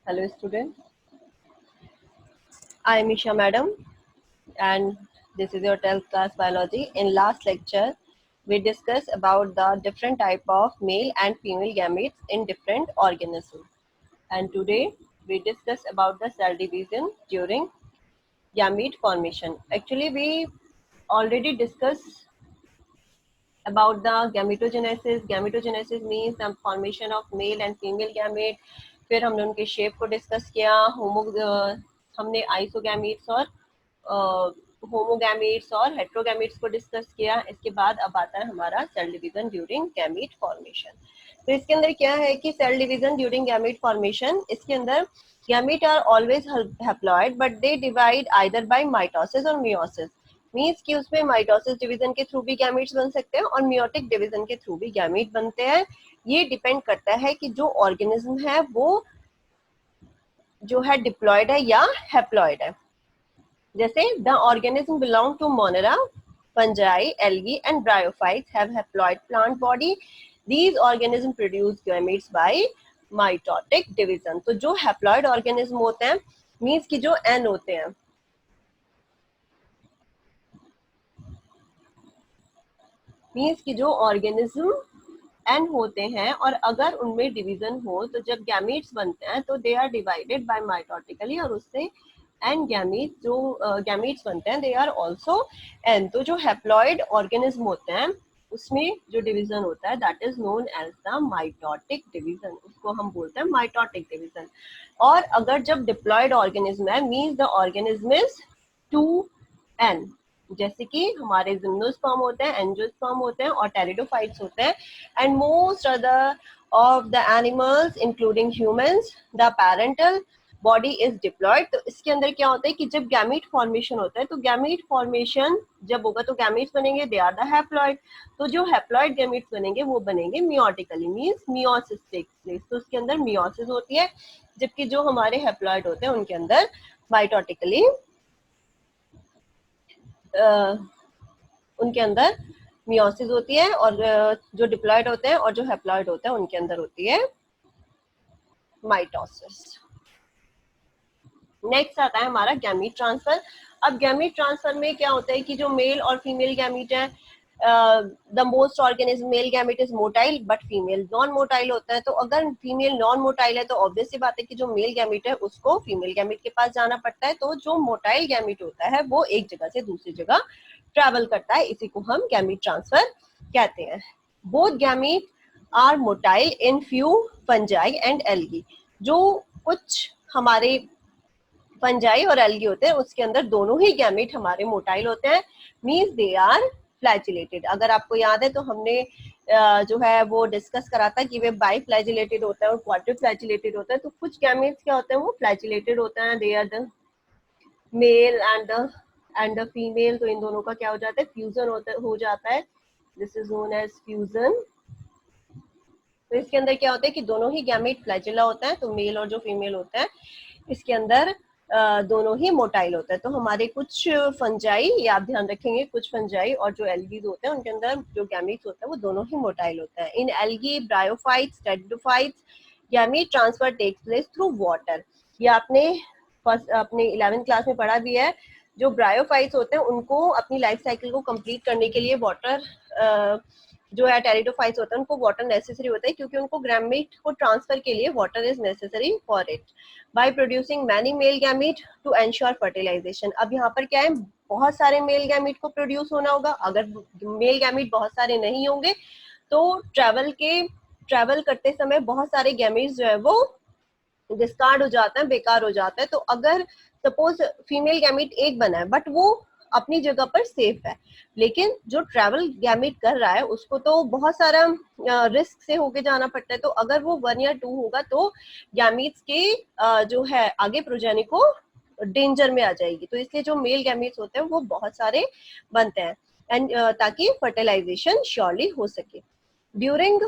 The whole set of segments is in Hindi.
Hello students, I am Isha madam and this is your 12th class biology. In last lecture, we discussed about the different type of male and female gametes in different organisms. And today we discuss about the cell division during gamete formation. Actually, we already discussed about the gametogenesis. Gametogenesis means the formation of male and female gamete. फिर हमने उनके शेप को डिस्कस किया. हमने आइसोगैमीट्स और होमोगैमीट्स और हेट्रोगैमीट्स को डिस्कस किया. इसके बाद अब आता है हमारा cell division during gamete formation. तो इसके अंदर क्या है कि cell division during gamete formation, इसके अंदर gamete are always haploid but they divide either by mitosis और मियोसिस. मीन्स कि उसमें माइटोसिस डिवीजन के थ्रू भी गैमीट्स बन सकते हैं और मियोटिक डिवीजन के थ्रू भी गैमीट बनते हैं. ये डिपेंड करता है कि जो ऑर्गेनिज्म है वो जो है डिप्लॉयड है या हैप्लॉइड है. जैसे the organism belong to Monera, fungi, algae and bryophytes have haploid plant body. These organism produce gametes by mitotic division. तो जो हैप्लॉइड ऑर्गेनिज्म होते हैं मीन्स कि जो एन होते हैं, मीन्स कि जो ऑर्गेनिज्म एन होते हैं और अगर उनमें डिवीजन हो तो जब गैमीट्स बनते हैं तो they are divided by mitotically और उससे एन गैमीट जो गैमीट्स बनते हैं दे आर आल्सो एन. तो जो हैप्लॉइड ऑर्गेनिज्म होते हैं उसमें जो डिवीजन होता है that is known as the mitotic division. उसको हम बोलते हैं माइटोटिक डिवीजन. और अगर जब डिप्लॉयड ऑर्गेनिज्म है means the organism is 2n. जैसे कि हमारे जिम्नोस्पर्म होते हैं, एंजियोस्पर्म होते हैं और टेरिडोफाइट्स होते हैं. And most other of the animals including humans the parental body is diploid. तो इसके अंदर क्या होता है कि जब गैमीट फॉर्मेशन होता है तो गैमीट फॉर्मेशन जब होगा तो गैमीट्स बनेंगे, दे आर द हैप्लॉइड. तो जो हैप्लॉइड गैमीट्स बनेंगे वो बनेंगे meiotically, means meiosis takes place. तो उसके अंदर मियोसिस होती है, जबकि जो हमारे हैप्लॉइड होते हैं उनके अंदर माइटोटिकली उनके अंदर मियोसिस होती है और जो डिप्लॉयड होते हैं और जो हैप्लॉइड होते हैं उनके अंदर होती है माइटोसिस. नेक्स्ट आता है हमारा गैमीट ट्रांसफर. अब गैमीट ट्रांसफर में क्या होता है कि जो मेल और फीमेल गैमीट है, the most organism male gamete is motile but female non motile होता है. तो अगर फीमेल नॉन मोटाइल है तो ऑब्वियस सी बात है कि जो मेल गैमीट है उसको फीमेल गैमीट के पास जाना पड़ता है. तो जो मोटाइल गैमीट होता है वो एक जगह से दूसरी जगह ट्रैवल करता है, इसी को हम गैमीट ट्रांसफर कहते हैं. Both gamete are motile in few fungi and algae. जो कुछ हमारे फंजाई और एल्गी होते हैं उसके अंदर दोनों ही गैमीट हमारे मोटाइल होते हैं, मींस दे आर फ्लैजिलेटेड. अगर आपको याद है तो हमने जो है वो डिस्कस करा था कि वे बाई फ्लैजिलेटेड होता है और क्वाड्री फ्लैजिलेटेड होता है. तो कुछ गैमीट्स क्या होते हैं वो फ्लैजिलेटेड होते हैं, they are the male and the female. तो इन दोनों का क्या हो जाता है, फ्यूजन हो जाता है. This is known as fusion. तो इसके अंदर क्या होता है कि दोनों ही गैमीट फ्लैजिला होता है, तो मेल और जो फीमेल होता है इसके अंदर दोनों ही मोटाइल होता है. तो हमारे कुछ फंजाई, ये आप ध्यान रखेंगे, कुछ फंजाई और जो एल्गीज होते हैं उनके अंदर जो गैमीट्स होते हैं वो दोनों ही मोटाइल होते हैं. In algae, bryophytes, pteridophytes gamete transfer takes place through water. ये आपने अपने 11th क्लास में पढ़ा भी है. जो ब्रायोफाइट्स होते हैं उनको अपनी लाइफ साइकिल को कंप्लीट करने के लिए वाटर, जो है टेरिडोफाइट्स होते हैं उनको वाटर नेसेसरी होता है क्योंकि उनको गैमीट को ट्रांसफर के लिए water is necessary for it by producing many male gamete to ensure fertilization. अब यहाँ पर क्या है, बहुत सारे मेल गैमीट को प्रोड्यूस होना होगा. अगर मेल गैमीट बहुत सारे नहीं होंगे तो ट्रैवल करते समय बहुत सारे गैमीट्स जो है वो डिस्कार्ड हो जाता है, बेकार हो जाता है. तो अगर सपोज फीमेल गैमीट एक बना है बट वो अपनी जगह पर सेफ है, लेकिन जो ट्रैवल गैमीट कर रहा है उसको तो बहुत सारा रिस्क से होके जाना पड़ता है. तो अगर वो 1 या 2 होगा तो गैमीट्स के जो है आगे प्रोजेनी को डेंजर में आ जाएगी. तो इसलिए जो मेल गैमीट्स होते हैं वो बहुत सारे बनते हैं एंड ताकि फर्टिलाइजेशन श्योरली हो सके ड्यूरिंग.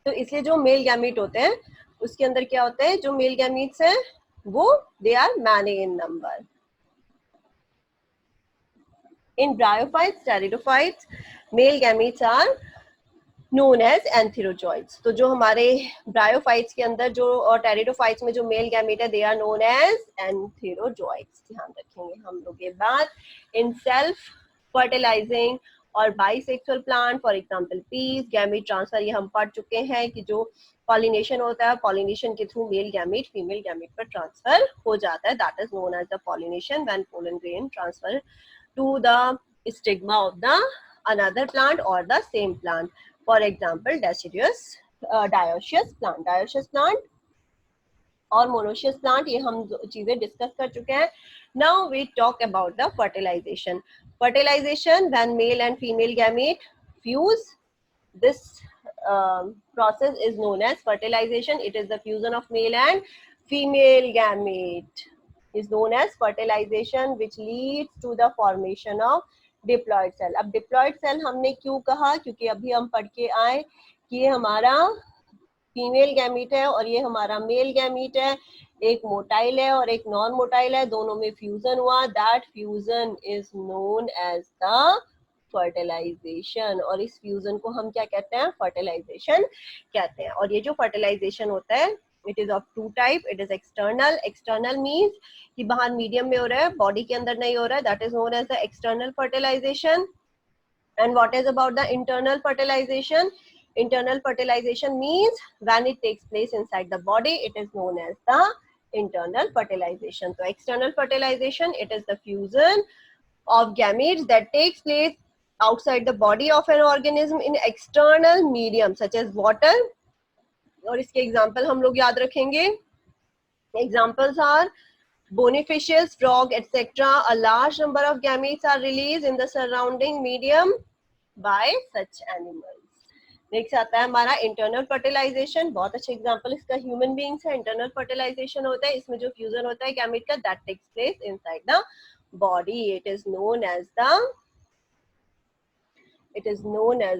तो इसलिए जो मेल गैमीट होते हैं उसके अंदर क्या होता है, जो मेल गैमीट्स हैं वो they are many in number. In bryophytes, pteridophytes, male gametes are known as antherozoids. तो जो हमारे ब्रायोफाइट्स के अंदर जो और टेरिडोफाइट्स में जो मेल गैमेट है they are known as antherozoids. ध्यान रखेंगे हम लोग ये बात। इन सेल्फ फर्टिलाइजिंग और bisexual plant for example peas gamete transfer, ये हम पढ़ चुके हैं कि जो पॉलिनेशन होता है, पॉलिनेशन के through male gamete female gamete पर ट्रांसफर हो जाता है, that is known as the pollination when pollen grain transfer to the stigma of the another plant or the same plant. For example, dioecious plant और मोनोशियस प्लांट, ये हम चीजें डिस्कस कर चुके हैं। Now we talk about the fertilization. Fertilization when male and female gamete fuse, this process is known as fertilization. It is the fusion of male and female gamete is known as fertilization, which leads to the formation of diploid cell. अब diploid cell हमने क्यों कहा, क्योंकि अभी हम पढ़ के आए कि ये हमारा फीमेल गैमीट है और ये हमारा मेल गैमीट है, एक मोटाइल है और एक नॉन मोटाइल है, दोनों में फ्यूजन हुआ, that fusion is known as the fertilization. और इस फ्यूजन को हम क्या कहते हैं, फर्टिलाइजेशन कहते हैं। और ये जो फर्टिलाइजेशन होता है it is of two type, it is external. External means कि बाहर मीडियम में हो रहा है, बॉडी के अंदर नहीं हो रहा है, that is known as the external fertilization. And what is about the internal fertilization? Internal fertilization means when it takes place inside the body, it is known as the internal fertilization. So external fertilization, it is the fusion of gametes that takes place outside the body of an organism in external medium such as water. और इसके एग्जाम्पल हम लोग याद रखेंगे। Examples are bony fishes, frog, etc. A large number of gametes are released in the surrounding medium by such animals. Next आता है हमारा इंटरनल फर्टिलाइजेशन। बहुत अच्छा एग्जांपल इसका ह्यूमन बीइंग्स है। इंटरनल फर्टिलाइजेशन होता है, इसमें जो फ्यूजन होता है गैमेट का, that takes place inside the body, it is known as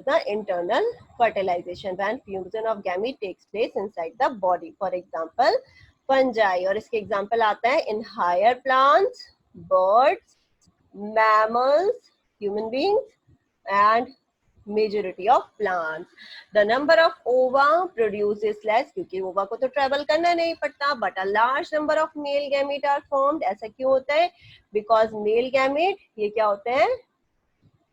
the internal fertilization when fusion of gamete takes place inside the body. For example fungi, और इसके एग्जांपल आता है in higher plants, birds, mammals, human beings and majority of plants. The number of ova produces less, क्योंकि ओवा को तो ट्रेवल करना नहीं पड़ता, but a large number of male gamete are formed. ऐसा क्यों होता है? Because male gamete, ये क्या होते हैं,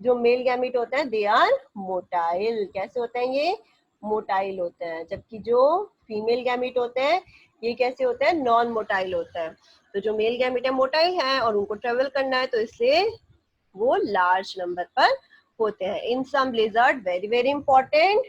जो मेल गैमेट होते हैं दे आर मोटाइल। कैसे होते हैं ये? मोटाइल होते हैं। जबकि जो फीमेल गैमेट होते हैं ये कैसे होते हैं? नॉन मोटाइल होते हैं। तो जो मेल गैमेट है मोटाइल है और उनको ट्रेवल करना है, तो इसलिए वो लार्ज नंबर पर होते हैं। In some lizard, very very important,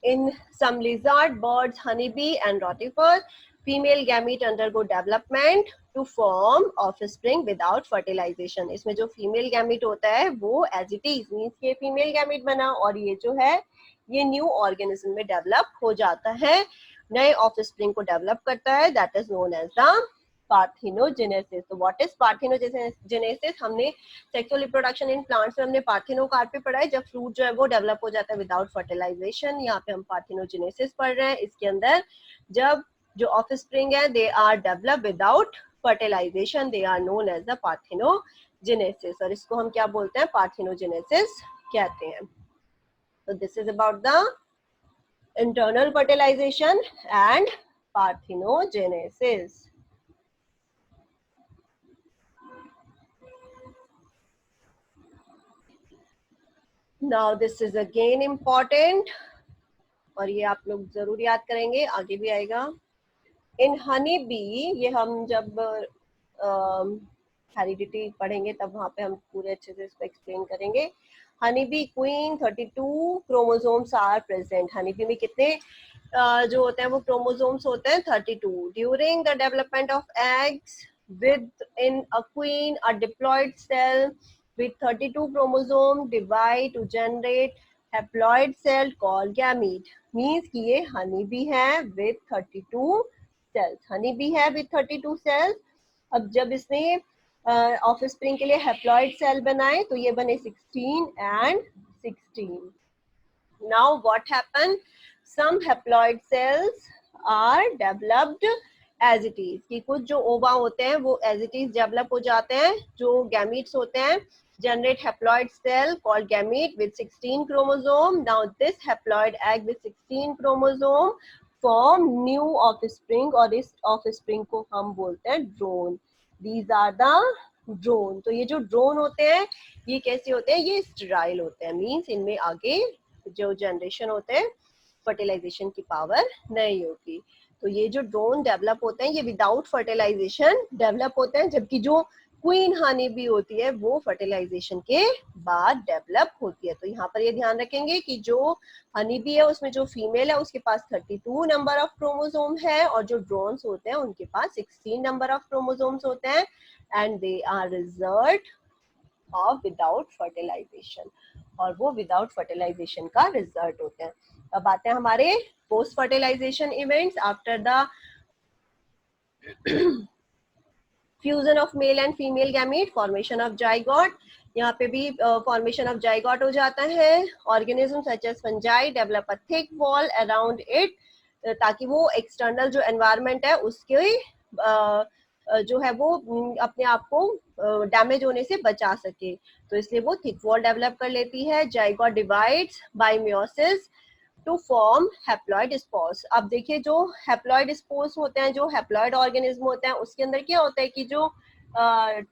in some lizard, birds, honey bee and rotifer, female gamete undergo development to form offspring without fertilization. इसमें जो फीमेल गैमेट होता है वो एज इट इज मींस के फीमेल गैमेट बना और ये जो है ये न्यू ऑर्गेनिज्म में डेवलप हो जाता है, नए ऑफस्प्रिंग को डेवलप करता है, that is known as the parthenogenesis. तो व्हाट इज पार्थेनोजेनेसिस? हमने सेक्सुअल रिप्रोडक्शन इन प्लांट्स में हमने पार्थेनोकार्प पे पढ़ा है, जब फ्रूट जो है वो डेवलप हो जाता है विदाउट फर्टिलाइजेशन। यहाँ पे हम पार्थेनोजेनेसिस पढ़ रहे हैं। इसके अंदर जब जो ऑफस्प्रिंग है they are develop without fertilization, they are known as the parthenogenesis. और इसको हम क्या बोलते हैं? पार्थेनोजेनेसिस कहते हैं। तो this is about the internal fertilization and parthenogenesis. Now this is again important और ये आप लोग जरूर याद करेंगे, आगे भी आएगा। इन हनी बी, ये हम जब हेरिडिटी पढ़ेंगे तब वहां पे हम पूरे अच्छे से इसको एक्सप्लेन करेंगे। Honey bee queen 32 chromosomes are present. Honey bee में कितने जो होते हैं वो क्रोमोसोम्स होते हैं 32। During the development of eggs within a queen a diploid cell with 32 chromosome divide to generate haploid cell called gamete। means कि ये हनी बी है with 32 cells। हनी बी है with 32 cells। अब जब इसने ऑफस्प्रिंग के लिए हैप्लॉइड सेल बनाए तो ये बने 16 and 16। now what happened? some haploid cells are developed as it is, कि कुछ जो ओवा होते हैं वो एज इट इज डेवलप हो जाते हैं, जो गैमीट्स होते हैं generate haploid cell called gamete with 16 chromosome. Now this haploid egg with 16 chromosome form new offspring और इस offspring को हम बोलते हैं drone. These are the drone. तो ये जो drone होते हैं ये कैसे होते हैं, ये sterile होते हैं, मीन्स इनमें आगे जो जनरेशन होते हैं फर्टिलाइजेशन की पावर नहीं होती. तो ये जो ड्रोन डेवलप होते हैं ये विदाउट फर्टिलाइजेशन डेवलप होते हैं, जबकि जो क्वीन हनी भी होती है वो फर्टिलाइजेशन के बाद डेवलप होती है. तो यहाँ पर ये ध्यान रखेंगे कि जो हनी बी है उसमें जो फीमेल है उसके पास 32 नंबर ऑफ क्रोमोसोम है और जो ड्रोन्स होते हैं उनके पास 16 नंबर ऑफ क्रोमोसोम्स होते हैं and they are result of without fertilization, और वो विदाउट फर्टिलाइजेशन का रिजल्ट होते हैं. अब आते हैं हमारे post fertilization events after the fusion of male and female gamete, formation of zygote. यहाँ पे भी फॉर्मेशन ऑफ जाइगोट हो जाता है. Organism such as fungi develop a thick wall around it, ताकि वो एक्सटर्नल जो एनवायरनमेंट है उसके जो है वो अपने आप को डैमेज होने से बचा सके, तो इसलिए वो थिक वॉल डेवलप कर लेती है. Zygote divides by meiosis to form haploid spores. अब देखिए जो हैप्लॉइड स्पोर्स होते हैं, जो हैप्लॉइड ऑर्गेनिज्म होते हैं उसके अंदर क्या होता है कि जो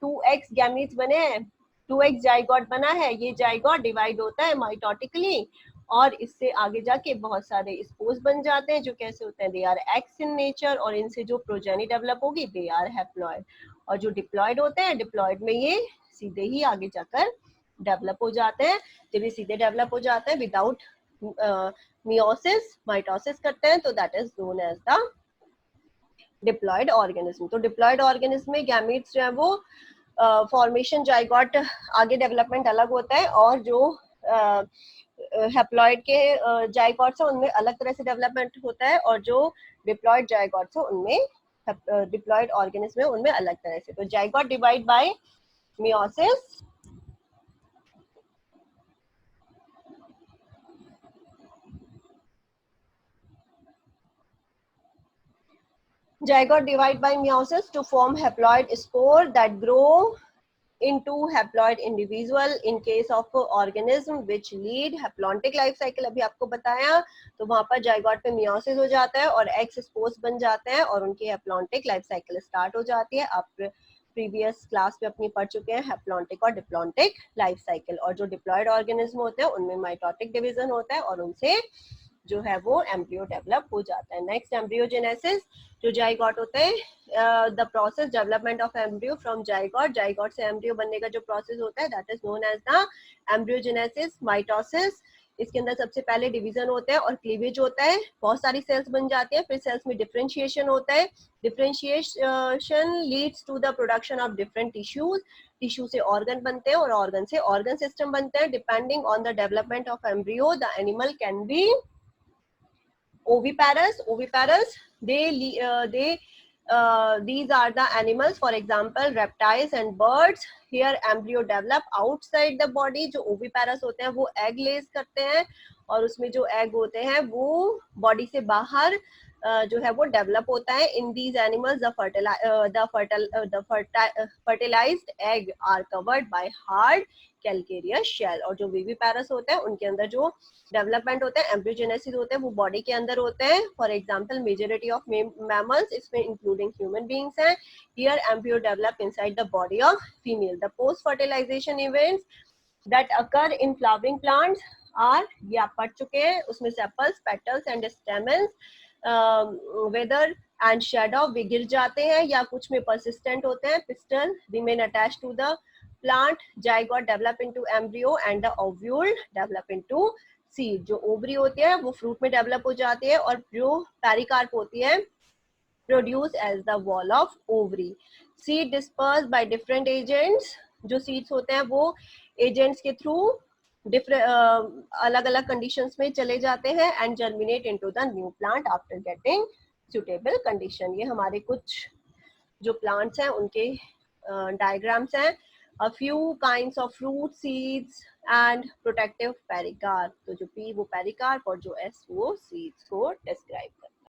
2x गैमीट्स बने हैं, 2x जाइगोट बना है, ये जाइगोट डिवाइड होता है माइटोटिकली और इससे आगे जाके बहुत सारे स्पोर्स बन जाते हैं जो कैसे होते हैं, they are ex in nature, और इनसे जो प्रोजेनी डेवलप होगी दे आर हैप्लॉइड. और जो डिप्लॉइड होते हैं, डिप्लॉइड में ये सीधे ही आगे जाकर डेवलप हो जाते हैं. जब ये सीधे डेवलप हो जाते हैं विदाउट मियोसिस, माइटोसिस करते हैं, तो that is known as the diploid organism. तो डिप्लॉइड ऑर्गेनिज्म में गैमीट्स जो है वो फॉर्मेशन जाइगोट आगे डेवलपमेंट अलग होता है, और जो हैप्लॉइड के जाइगोट्स हैं उनमें अलग तरह से डेवलपमेंट होता है, और जो डिप्लॉइड जाइगोट्स हैं उनमें डिप्लॉइड ऑर्गेनिज्म में उनमें अलग तरह से. तो zygote divide by meiosis, zygote divide by meiosis to form haploid spore that grow into haploid individual in case of organism which lead haplontic life cycle. अभी आपको बताया, तो वहां पर जाइगोट पे मियोसिस हो जाता है और एक्स स्पोर्स बन जाते हैं और उनकी हैप्लॉन्टिक लाइफ साइकिल स्टार्ट हो जाती है. आप प्रीवियस क्लास में अपनी पढ़ चुके हैं हैप्लॉन्टिक और डिप्लॉन्टिक लाइफ साइकिल. और जो डिप्लॉयड ऑर्गेनिज्म होते हैं उनमें माइटोटिक डिवीजन होता है और उनसे जो है वो एम्ब्रियो डेवलप हो जाता है. नेक्स्ट एम्ब्रियोजेनेसिस, जो जाइगोट होते हैं, the process development of embryo from zygote, zygote से एम्ब्रियो बनने का जो प्रोसेस होता है that is known as the embryogenesis. Mitosis, इसके अंदर सबसे पहले डिवीजन होता है और क्लीवेज होता है, बहुत सारी सेल्स बन जाती है, फिर सेल्स में डिफरेंशिएशन होता है. Differentiation leads to the production of different tissues, tissue से ऑर्गन बनते हैं और ऑर्गन से ऑर्गन सिस्टम बनते हैं. Depending on the development of embryo the animal can be oviparous. These are the animals, for example reptiles and birds. Here embryo develop outside the body. जो oviparous होते हैं वो egg lays करते हैं और उसमें जो egg होते हैं वो body से बाहर जो है वो डेवलप होता है. In these animals the fertilized egg are covered by hard calcareous shell. और जो विविपैरस होते हैं उनके अंदर जो डेवलपमेंट होता है, एम्ब्रियोजेनेसिस होते हैं, वो बॉडी के अंदर होते हैं. For example majority of mammals, इसमें इंक्लूडिंग ह्यूमन बीइंग्स हैं. Here embryo develop inside the body of female. The post fertilization events that occur in flowering plants are, ये आप पढ़ चुके हैं, उसमें sepals, petals and stamens, wither and shed, वे गिर जाते हैं या कुछ में परसिस्टेंट होते हैं. Pistil remain attached to the plant. Zygote develop into embryo and the ovule develop into seed. जो ओवरी होती है वो फ्रूट में डेवलप हो जाती है और जो पेरिकार्प होती है produce as the wall of ovary. Seed disperse by different agents, जो सीड्स होते हैं वो एजेंट्स के थ्रू डिफरेंट अलग अलग कंडीशंस में चले जाते हैं and germinate into the new plant after getting suitable condition. ये हमारे कुछ जो प्लांट्स हैं उनके डायग्राम्स हैं. A few kinds of fruit, seeds and protective pericarp. तो जो P वो pericarp और जो S वो seeds को describe करता है.